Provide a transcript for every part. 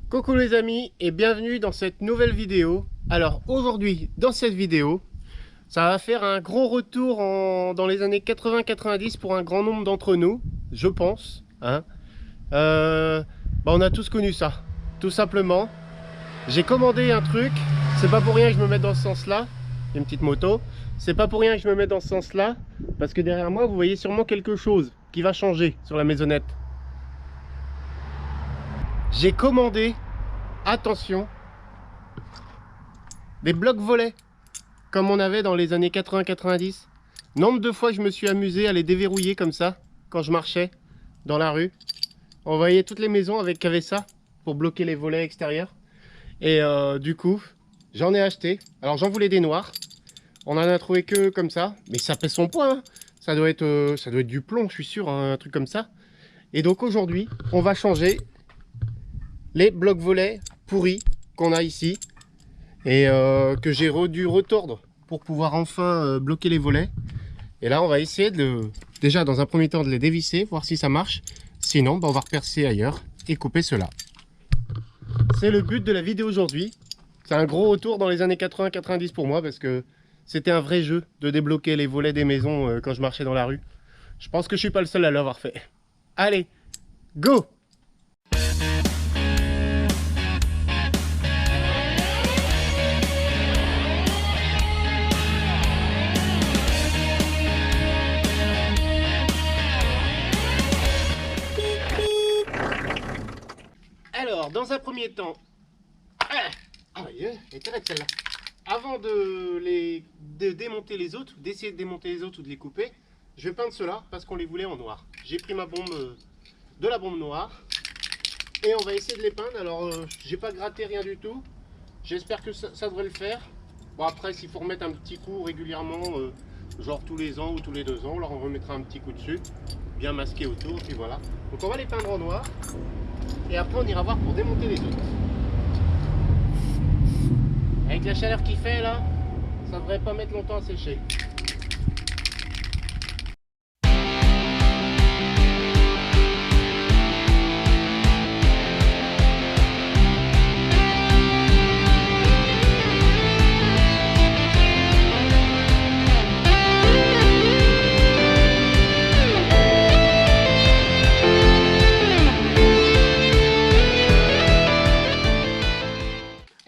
Coucou les amis et bienvenue dans cette nouvelle vidéo. Alors aujourd'hui dans cette vidéo, ça va faire un gros retour dans les années 80-90 pour un grand nombre d'entre nous, je pense. On a tous connu ça, tout simplement. J'ai commandé un truc, c'est pas pour rien que je me mets dans ce sens-là. Une petite moto, c'est pas pour rien que je me mets dans ce sens-là, parce que derrière moi vous voyez sûrement quelque chose qui va changer sur la maisonnette. J'ai commandé, attention, des blocs volets, comme on avait dans les années 80-90. Nombre de fois que je me suis amusé à les déverrouiller comme ça, quand je marchais dans la rue. On voyait toutes les maisons qui avaient ça, pour bloquer les volets extérieurs. Et du coup, j'en ai acheté. Alors j'en voulais des noirs. On en a trouvé que comme ça, mais ça pèse son poids, hein. Ça doit être du plomb, je suis sûr, hein, un truc comme ça. Et donc aujourd'hui, on va changer les blocs volets pourris qu'on a ici et que j'ai dû retordre pour pouvoir enfin bloquer les volets. Et là on va essayer déjà dans un premier temps de les dévisser, voir si ça marche. Sinon on va repercer ailleurs et couper cela. C'est le but de la vidéo aujourd'hui. C'est un gros retour dans les années 80-90 pour moi, parce que c'était un vrai jeu de débloquer les volets des maisons quand je marchais dans la rue. Je pense que je suis pas le seul à l'avoir fait. Allez, go! Alors, dans un premier temps, elle était là celle-là. Avant de démonter les autres, d'essayer de démonter les autres ou de les couper, je vais peindre ceux-là parce qu'on les voulait en noir. J'ai pris ma bombe, de la bombe noire, et on va essayer de les peindre. Alors, j'ai pas gratté rien du tout. J'espère que ça devrait le faire. Bon, après, s'il faut remettre un petit coup régulièrement, genre tous les ans ou tous les 2 ans, alors on remettra un petit coup dessus, bien masqué autour, puis voilà. Donc on va les peindre en noir. Et après on ira voir pour démonter les autres. Avec la chaleur qu'il fait là, ça devrait pas mettre longtemps à sécher.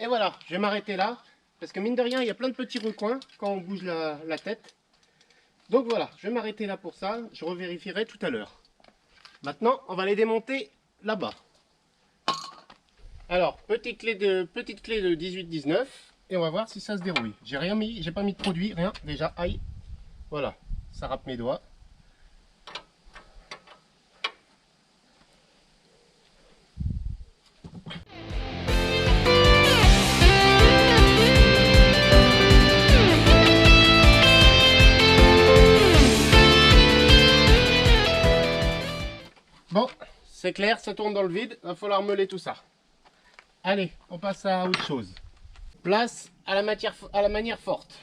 Voilà, je vais m'arrêter là, parce que mine de rien, il y a plein de petits recoins quand on bouge la tête. Donc voilà, je vais m'arrêter là pour ça, je revérifierai tout à l'heure. Maintenant, on va les démonter là-bas. Alors, petite clé de 18-19, et on va voir si ça se dérouille. J'ai rien mis, j'ai pas mis de produit, rien, déjà, aïe. Voilà, ça râpe mes doigts. Bon, c'est clair, ça tourne dans le vide, il va falloir meuler tout ça. Allez, on passe à autre chose. Place à la manière forte.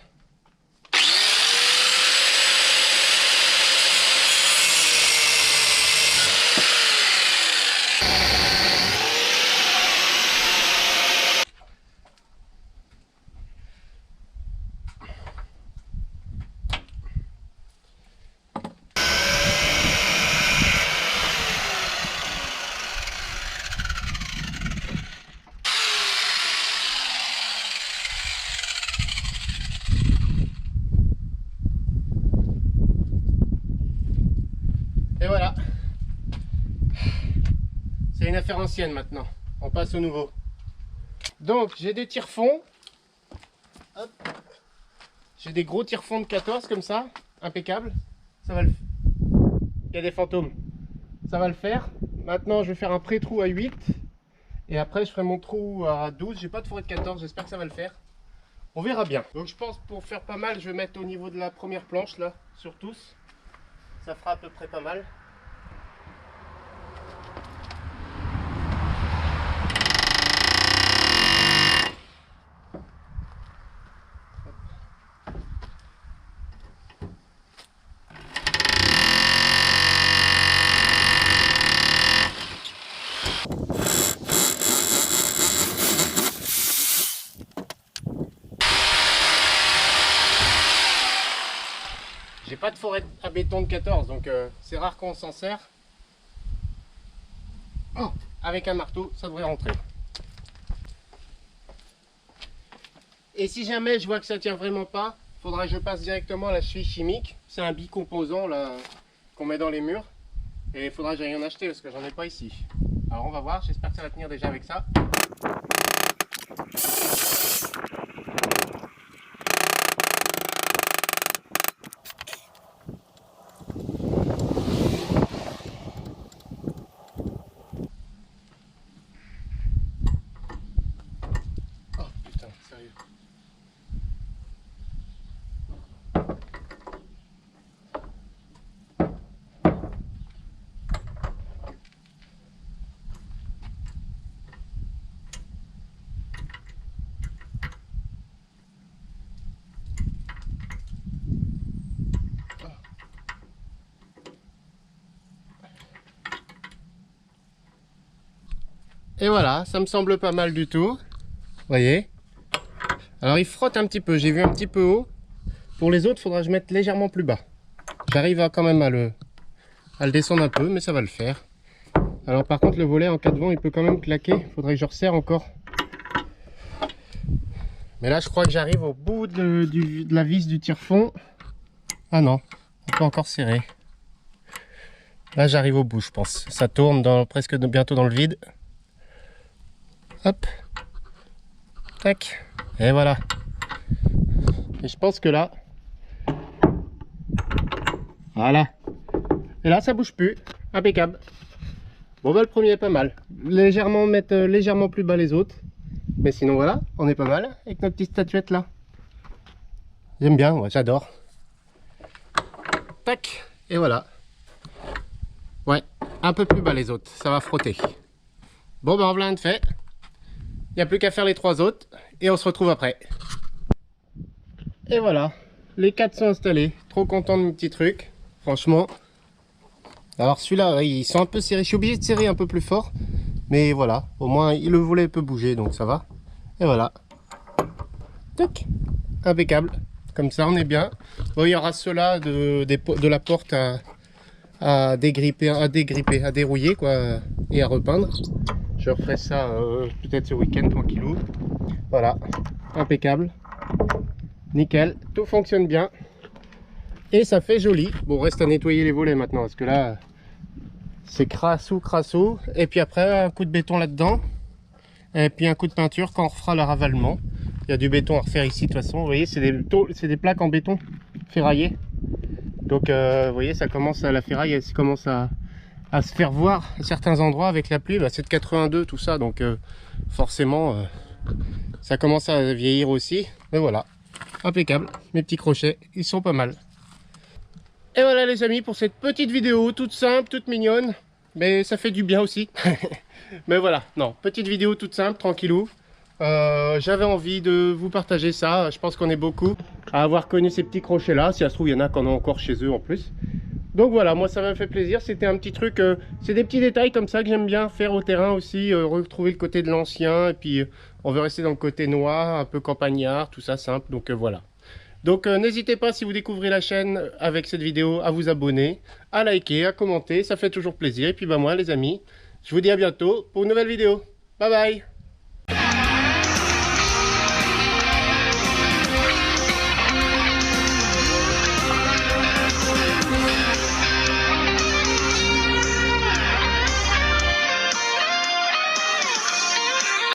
Et voilà, c'est une affaire ancienne maintenant, on passe au nouveau. Donc j'ai des tire-fonds, j'ai des gros tire-fonds de 14 comme ça, impeccable, ça va le faire. Il y a des fantômes, ça va le faire. Maintenant je vais faire un pré-trou à 8, et après je ferai mon trou à 12, j'ai pas de fourré de 14, j'espère que ça va le faire. On verra bien. Donc je pense pour faire pas mal, je vais mettre au niveau de la première planche là, sur tous. Ça fera à peu près pas mal. pas de forêt à béton de 14, donc c'est rare qu'on s'en sert. Oh, avec un marteau, ça devrait rentrer. Et si jamais je vois que ça tient vraiment pas, faudra que je passe directement à la cheville chimique. C'est un bicomposant là qu'on met dans les murs. Et il faudra que j'aille en acheter parce que j'en ai pas ici. Alors on va voir, j'espère que ça va tenir déjà avec ça. Oh putain, sérieux. Et voilà, ça me semble pas mal du tout. Vous voyez? Alors il frotte un petit peu, j'ai vu un petit peu haut. Pour les autres, il faudra que je mette légèrement plus bas. J'arrive quand même à le descendre un peu, mais ça va le faire. Alors par contre, le volet en cas de vent, il peut quand même claquer. Il faudrait que je resserre encore. Mais là, je crois que j'arrive au bout de la vis du tire-fond. Ah non, on peut encore serrer. Là, j'arrive au bout, je pense. Ça tourne presque bientôt dans le vide. Hop. Tac. Et voilà. Et je pense que là... Voilà. Et là, ça bouge plus. Impeccable. Bon, bah, le premier est pas mal. Mettre légèrement plus bas les autres. Mais sinon, voilà, on est pas mal avec notre petite statuette là. J'aime bien, moi, j'adore. Tac. Et voilà. Ouais, un peu plus bas les autres. Ça va frotter. Bon, bah, voilà de fait. Il n'y a plus qu'à faire les 3 autres et on se retrouve après. Et voilà, les 4 sont installés. Trop content de mes petits trucs, franchement. Alors celui-là, ils sont un peu serrés. Je suis obligé de serrer un peu plus fort. Mais voilà, au moins le volet peut bouger, donc ça va. Et voilà. Tac, impeccable. Comme ça, on est bien. Bon, il y aura ceux-là de la porte à dégripper, à dérouiller, quoi, et à repeindre. Je referai ça peut-être ce week-end tranquillou. Voilà, impeccable, nickel, tout fonctionne bien et ça fait joli. Bon, reste à nettoyer les volets maintenant parce que là c'est crassou. Et puis après un coup de béton là-dedans et puis un coup de peinture quand on refera le ravalement. Il y a du béton à refaire ici de toute façon. Vous voyez, c'est des plaques en béton ferraillé. Donc vous voyez, ça commence à la ferraille, elle commence à se faire voir à certains endroits avec la pluie. Bah, c'est de 82 tout ça, donc forcément ça commence à vieillir aussi. Mais voilà, impeccable, mes petits crochets ils sont pas mal. Et voilà les amis, pour cette petite vidéo toute simple, toute mignonne, mais ça fait du bien aussi. Mais voilà, non, petite vidéo toute simple, tranquillou. J'avais envie de vous partager ça. Je pense qu'on est beaucoup à avoir connu ces petits crochets là. Si ça se trouve, il y en a qui en ont encore chez eux en plus. Donc voilà, moi ça m'a fait plaisir. C'était un petit truc, c'est des petits détails comme ça que j'aime bien faire au terrain aussi. Retrouver le côté de l'ancien. Et puis on veut rester dans le côté noir, un peu campagnard, tout ça simple. Donc voilà. Donc n'hésitez pas, si vous découvrez la chaîne avec cette vidéo, à vous abonner, à liker, à commenter. Ça fait toujours plaisir. Et puis bah moi les amis, je vous dis à bientôt pour une nouvelle vidéo. Bye bye.